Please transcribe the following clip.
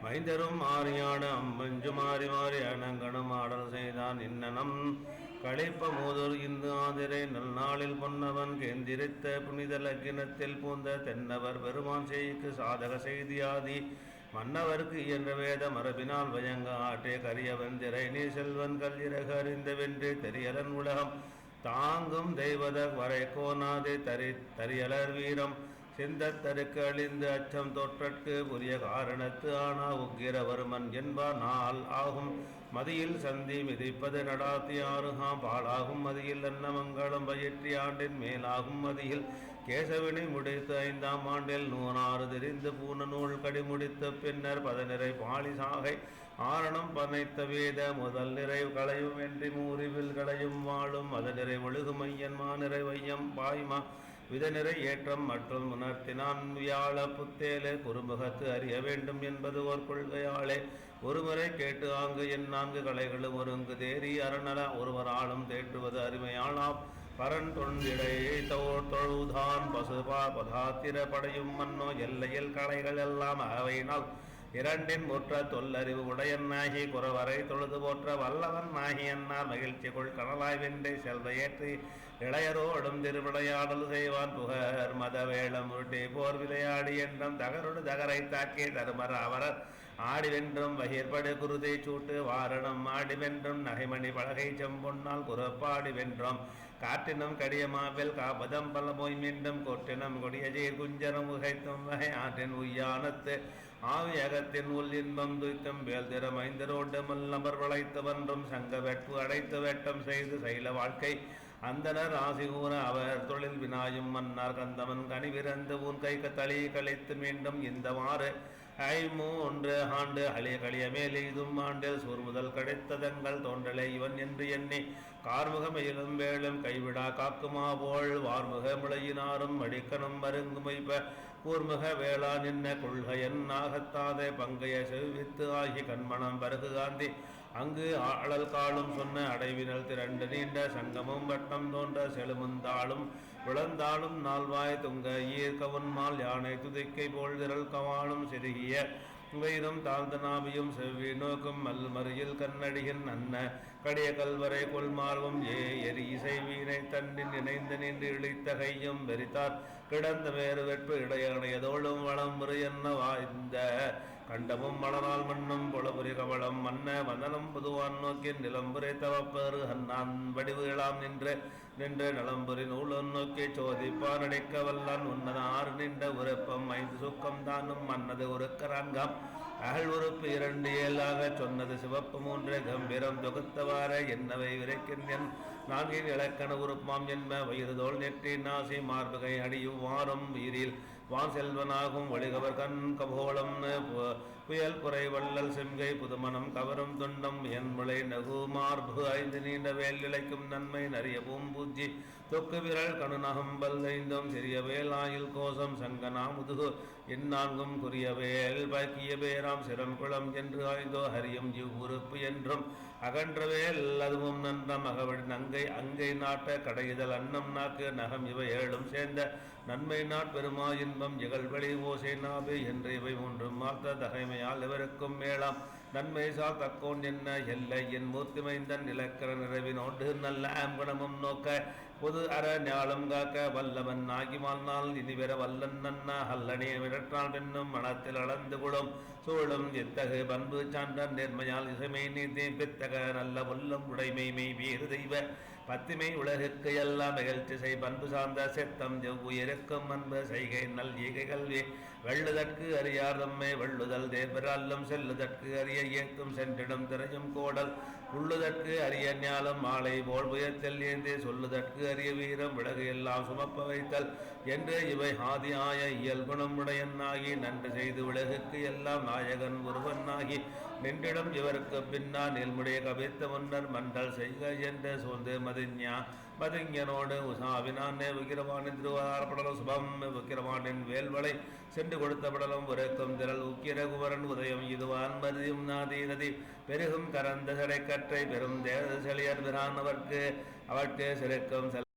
மைந்தரும் மாறியாட அம்பஞ்சு மாறி மாறி அணங்கணும் ஆடல் செய்தான் இன்னனம் களைப்ப மோதொரு இந்து ஆதிரை நல்நாளில் பொன்னவன் கேந்திரித்த புனித லக்கினத்தில் பூந்த தென்னவர் பெருமான் செய்க்கு சாதக செய்தியாதி மன்னவர்க்கு இயன்ற வேத மரபினால் வயங்க ஆட்டே கரியவன் திரை நீ செல்வன் கல்லிறகு அறிந்த வென்று தெரியலன் உலகம் தாங்கும் தெய்வத வரை கோனாதே தரியலர் வீரம் சிந்தத்தருக்கு அழிந்து அச்சம் தோற்றற்கு உரிய காரணத்து ஆனா உக்கிரவர்மன் என்பார் நாள் ஆகும் மதியில் சந்தி மிதிப்பது நடாத்தி ஆறுகாம் பாலாகும் மதியில் அன்னமங்கலம் பயிற்றி ஆண்டின் மேலாகும் மதியில் கேசவினை முடித்து 5ஆம் ஆண்டில் 106 தெரிந்து பூன நூல் கடி முடித்த பின்னர் பதநிறை பாலி சாகை ஆரணம் பனைத்த வேத முதல் நிறை களையும் வென்றி மூறிவில் களையும் வாழும் மத நிறை ஒழுகு மையன் மாநிறை வையம் பாய்மா விதநிறை ஏற்றம் மற்றும் உணர்த்தினான் வியாழ புத்தேலே குறுமுகத்து அறிய வேண்டும் என்பது ஓர் கொள்கையாளே ஒருமுறை கேட்டு ஆங்கு என் 4 கலைகளும் ஒருங்கு தேறி அரணல ஒருவராலும் தேற்றுவது அருமையாளாம் பரன் தொண்டிடை தொழுதான் பசுபா பதாத்திர படையும் மன்னோ எல்லையில் கலைகள் எல்லாம் அவையினால் இரண்டின் முற்ற தொல்லறிவு உடையன்னாகி குறவரை தொழுது போற்ற வல்லவன் ஆகி என்னார் மகிழ்ச்சி கொள் கனலாய் வென்றே செல்வ ஏற்றி இளையரோடும் திருவிளையாடல் செய்வான் புகர் மத வேளம் உருட்டி போர் விளையாடி என்றும் தகருடு தகரை தாக்கி தருமர் அவரர் ஆடிவென்றும் வகிர்படு குருதை சூட்டு வாரணம் ஆடிவென்றும் நகைமணி பலகை செம்பொன்னால் குறப்பாடி வென்றோம் காற்றினும் கடியமாவில் காபதம் பல போய் மீண்டும் கொட்டினம் கொடிய சீர் குஞ்சரம் உகைத்தும் வகை ஆற்றின் உய்யானத்து ஆவியகத்தின் உள் இன்பம் துய்த்தும் வேல் திறம் 5 ரோடு மல்லமர் வளைத்து வன்றும் சங்க வெட்பு அடைத்து வெட்டம் செய்து செயல வாழ்க்கை அந்தனர் ஆசி கூற அவர் தொழில் வினாயும் மன்னார் கந்தவன் கனிவிறந்து உன் கைக்கு தளி கழித்து மீண்டும் இந்தவாறு 3 ஆண்டு அழிய கழிய மேல் எய்தும் ஆண்டில் சூர் முதல் கிடைத்ததங்கள் தோன்றலை இவன் என்று எண்ணி கார்முகமையிலும் வேளும் கைவிடா காக்குமா போல் வார்முக முளையினாரும் அடிக்கணும் மருங்குமைப்ப கூர்முக வேளா நின்ன கொள்கையன் நாகத்தாதே பங்கைய செவ்வித்து ஆகி கண்மணம் பருகு காந்தி அங்கு ஆளல் காலும் சொன்ன அடைவினல் திரண்டு நீண்ட சங்கமும் வட்டம் தோன்ற செழுமுந்தாளும் விளந்தாளும் நால்வாய் துங்க ஈர்க்கவுன்மால் யானை துதிக்கை போல் திரள் கவாலும் சிறுகிய வயிறும் தாழ்ந்த நாபியும் செவ்வி நோக்கும் மல்மறியில் கண்ணடியின் அன்ன கடிய கல்வரை கொள்மார்வும் எரி இசை வீணை தன்னின் இணைந்து நின்று இழித்த கையும் வெறித்தார் கிடந்த வேறு வெட்பு இடையணையதோளும் வளம் முறை என்ன வாய்ந்த கண்டமும் மலரால் மண்ணும் பொலபுரி கவளம் மன்ன வந்தனம் புதுவான் நோக்கின் நிலம்புரை தவப்பரு அண்ணான் வடிவுகளாம் நின்று நலம்புரி நூலன் நோக்கி சோதிப்பான் அடைக்க வல்லான் உன்னத 6 நின்ற உறுப்பம் 5 சுக்கம் தானும் மன்னது உருக்கரான்காம் அகழ் உறுப்பு 2 ஏழாக சொன்னது சிவப்பு 3 கம்பீரம் தொகுத்தவாற என்னவை விரைக்கின்றன் 4 இலக்கண உறுப்பாம் என்ப வயிறுதோல் நெற்றி நாசி மார்புகை அடியும் வாரம் வீரில் வான் செல்வனாகும் வழிகவர் கண் கபோளம் புயல் புரை வள்ளல் செம்கை புதுமணம் கவரும் துண்டம் என்முளை நகு மார்பு 5 நீண்ட வேல் இழைக்கும் நன்மை நறிய பூம்பூச்சி தொக்கு விரல் கணுநகம்பல் 5 சிறிய வேல் ஆயில் கோசம் சங்கனா முதுகு 4 குறிய வேல் பாக்கிய பேராம் சிறன்குளம் என்று 5 ஹரியும் உறுப்பு என்றும் அகன்றவேல் அதுவும் நன்றம் அகவடி நங்கை அங்கை நாட்ட கடையுதல் அன்னம் நாக்கு நகம் இவை 7 சேர்ந்த நன்மை நாட்பெருமா இன்பம் இகழ்வழி ஓசை நாபு என்று இவை 3 மார்த்த தகைமையால் இவருக்கும் மேலாம் நன்மை சால் தக்கோன் என்ன எல்லை என் மூர்த்திமைந்தன் இலக்கர நிறைவினோடு நல்ல ஆம்பணமும் நோக்க பொது அற ஞாலம் காக்க வல்லவன் ஆகிமால் நாள் இனிவர வல்லன் நன்ன அல்லனே விரற்றால் பெண்ணும் மனத்தில் அளந்து குளம் சூழும் இத்தகு பண்பு சான்ற நேர்மையால் இசைமை நீதி பித்தக நல்ல உள்ளம் உடைமை மெய் வீறு தெய்வ பத்திமை உலகுக்கு எல்லாம் நிகழ்ச்சி செய் பண்பு சார்ந்த செத்தம் உயிருக்கும் அன்பு செய்கை நல் ஈகை கல்வி வெள்ளுதற்கு அறியார் தம்மை வெள்ளுதல் தேவரால்லும் செல்லுதற்கு அறிய இயக்கும் சென்றிடும் திரையும் கோடல் உள்ளுதற்கு அரிய ஞாலம் மாலை போல் புயத்தில் ஏந்தி சொல்லுதற்கு அரிய வீரம் விலகு எல்லாம் சுமப்ப வைத்தல் என்று இவை ஆதியாய இயல்குணம் உடையன்னாகி நன்று செய்து விலகுக்கு எல்லாம் நாயகன் ஒருவனாகி நின்றிடம் இவருக்கு பின்னா நெல்முடைய கவித்த முன்னர் மண்டல் செய்க என்று சூழ்ந்து மதிஞனோடு உசாவினானே விக்கிரவானின் திருவாரப்படலும் சுபம் விக்கிரவானின் வேல்வளை சென்று கொடுத்த படலும் உரைக்கும் திரள் உக்கிர குமரன் உதயம் இதுவான் மதியும் நாதி நதி பெருகும் கரந்த சடை கற்றை பெரும் தேவ செழியர் பிரான் அவர்க்கு சிறைக்கும்